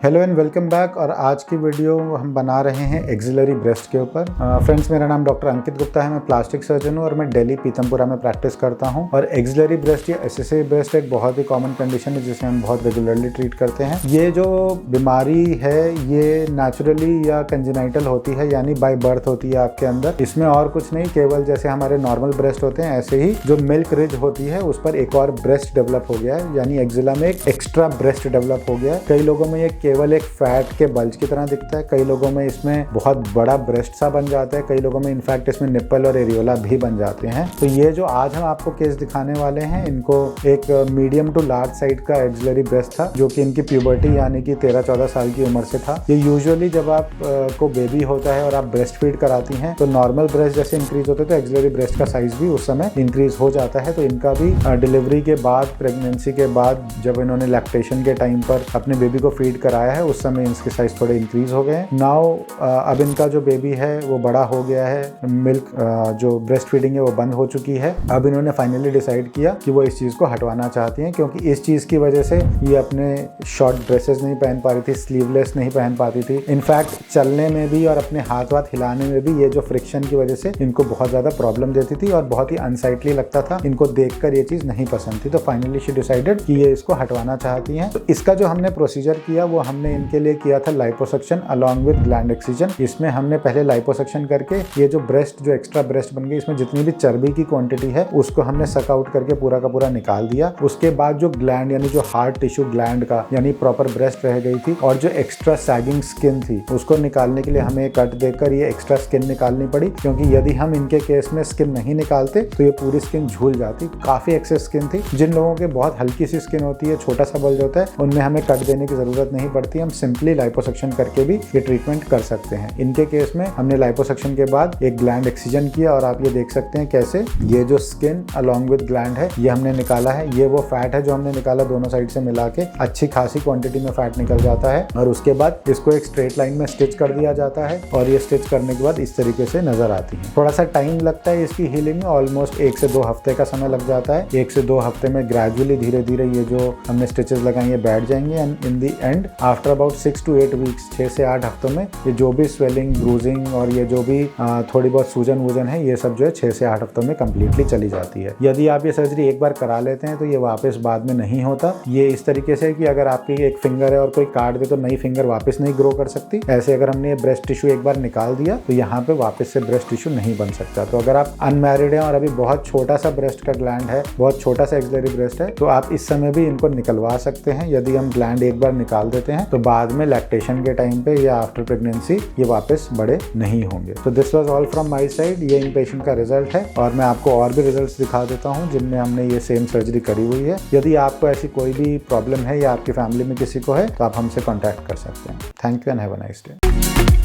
Hello and welcome back. और आज की वीडियो हम बना रहे हैं एक्सिलरी ब्रेस्ट के ऊपर। फ्रेंड्स, मेरा नाम डॉक्टर अंकित गुप्ता है। मैं प्लास्टिक सर्जन हूँ और मैं दिल्ली पीतमपुरा में प्रैक्टिस करता हूँ। और एक्सिलरी ब्रेस्ट या एसेसरी ब्रेस्ट एक बहुत ही कॉमन कंडीशन है जिसे हम बहुत रेगुलरली ट्रीट करते हैं। ये जो बीमारी है ये नेचुरली या कंजेनाइटल होती है, यानी बाय बर्थ होती है आपके अंदर। इसमें और कुछ नहीं, केवल जैसे हमारे नॉर्मल ब्रेस्ट होते हैं ऐसे ही जो मिल्क रिज होती है उस पर एक और ब्रेस्ट डेवलप हो गया है, यानी एक्जिला में एक एक्स्ट्रा ब्रेस्ट डेवलप हो गया है। कई लोगों में ये केवल एक फैट के बल्ज की तरह दिखता है, कई लोगों में इसमें बहुत बड़ा ब्रेस्ट सा बन जाता है, कई लोगों में इनफैक्ट इसमें निप्पल और एरियोला भी बन जाते हैं। तो ये जो आज हम आपको केस दिखाने वाले हैं, इनको एक मीडियम टू लार्ज साइड का एक्सिलरी ब्रेस्ट था जो कि इनकी प्यूबर्टी यानी कि 13-14 साल की उम्र से था। ये यूजुअली जब आप को बेबी होता है और आप ब्रेस्ट फीड कराती हैं तो नॉर्मल ब्रेस्ट जैसे इंक्रीज होते हैं तो एक्सिलरी ब्रेस्ट का साइज भी उस समय इंक्रीज हो जाता है। तो इनका भी डिलीवरी के बाद, प्रेगनेंसी के बाद, जब इन्होंने लैक्टेशन के टाइम पर अपने बेबी को फीड कराया है उस समय इनके साइज थोड़े इंक्रीज हो गए। नाउ अब इनका जो बेबी है वो बड़ा हो गया है, मिल्क जो ब्रेस्ट फीडिंग है वो बंद हो चुकी है। अब इन्होंने फाइनली डिसाइड किया कि वो इस चीज को हटवाना चाहती हैं, क्योंकि इस चीज की वजह से ये अपने शॉर्ट ड्रेसेस नहीं पहन पा रही थी, स्लीवलेस नहीं पहन पाती थी। इनफैक्ट चलने में भी और अपने हाथ वाथ हिलाने में भी ये जो फ्रिक्शन की वजह से इनको बहुत ज्यादा प्रॉब्लम देती थी और बहुत ही अनसाइटली लगता था। इनको देखकर ये चीज नहीं पसंद थी। तो फाइनली शी डिसाइडेड कि ये इसको हटवाना चाहती हैं। तो इसका जो हमने प्रोसीजर किया वो हमने इनके लिए किया था liposuction along with gland excision. इसमें हमने पहले लाइपोसक्शन करके ये जो ब्रेस्ट, जो एक्स्ट्रा ब्रेस्ट बन गई, इसमें जितनी भी चर्बी की क्वांटिटी है उसको हमने सक आउट करके पूरा का पूरा निकाल दिया। उसके बाद जो ग्लैंड यानी जो हार्ड टिश्यू ग्लैंड का यानी प्रॉपर ब्रेस्ट रह गई थी और जो एक्स्ट्रा सैगिंग स्किन थी उसको निकालने के लिए हमें कट देकर ये एक्स्ट्रा स्किन निकालनी पड़ी, क्योंकि यदि हम इनके केस में स्किन नहीं निकालते तो ये पूरी स्किन झूल जाती। काफी एक्सेस स्किन थी। जिन लोगों के बहुत हल्की सी स्किन होती है, छोटा सा बल्ज होता है, उनमें हमें कट देने की जरूरत नहीं पड़ती। हम सिंपली लाइपोसक्शन करके भी ये ट्रीटमेंट कर सकते हैं। इनके केस में हमने लाइपोसक्शन के बाद एक ग्लैंड एक्सिजन किया और आप ये देख सकते हैं कैसे ये जो स्किन अलॉन्ग विद ग्लैंड है ये हमने निकाला है। ये वो फैट है जो हमने निकाला, दोनों साइड से मिला के अच्छी खासी क्वांटिटी में फैट निकल जाता है। और उसके बाद इसको एक स्ट्रेट लाइन में स्टिच कर दिया जाता है और ये स्टिच करने के बाद इस तरीके से नजर आती है। थोड़ा सा टाइम लगता है इसकी हीलिंग में, ऑलमोस्ट 1 से 2 हफ्ते का समय लग जाता है। 1 से 2 हफ्ते में ग्रेजुअली धीरे धीरे ये जो हमने स्टिचेस लगाई है बैठ जाएंगे and in the and after about 6 to 8 weeks, 6 से 8 हफ्तों में ये जो भी स्वेलिंग, ब्रूजिंग और ये जो भी थोड़ी बहुत सूजन वूजन है ये सब जो है 6 से 8 हफ्तों में कंप्लीटली चली जाती है। यदि आप ये सर्जरी एक बार करा लेते हैं तो ये वापस बाद में नहीं होता। ये इस तरीके से कि अगर आपकी एक फिंगर है और कोई काट दे तो नई फिंगर वापस नहीं ग्रो कर सकती। ऐसे अगर हमने ब्रेस्ट टिश्यू एक बार निकाल दिया तो यहाँ पे वापस से ब्रेस्ट टिश्यू नहीं बन सकता। तो अगर आप अनमैरिड हैं और अभी बहुत छोटा सा ब्रेस्ट का ग्लैंड है, बहुत छोटा सा एक्सिलरी ब्रेस्ट है, तो आप इस समय भी इनको निकलवा सकते हैं। यदि हम ग्लैंड एक बार निकाल देते हैं तो बाद में लैक्टेशन के टाइम पे या आफ्टर प्रेगनेंसी ये वापस बड़े नहीं होंगे। तो this was all from my side. ये इन पेशेंट का रिजल्ट है और मैं आपको और भी रिजल्ट्स दिखा देता हूँ जिनमें हमने ये सेम सर्जरी करी हुई है। यदि आपको ऐसी कोई भी प्रॉब्लम है या आपकी फैमिली में किसी को है तो आप हमसे कॉन्टैक्ट कर सकते हैं। Thank you and have a nice day.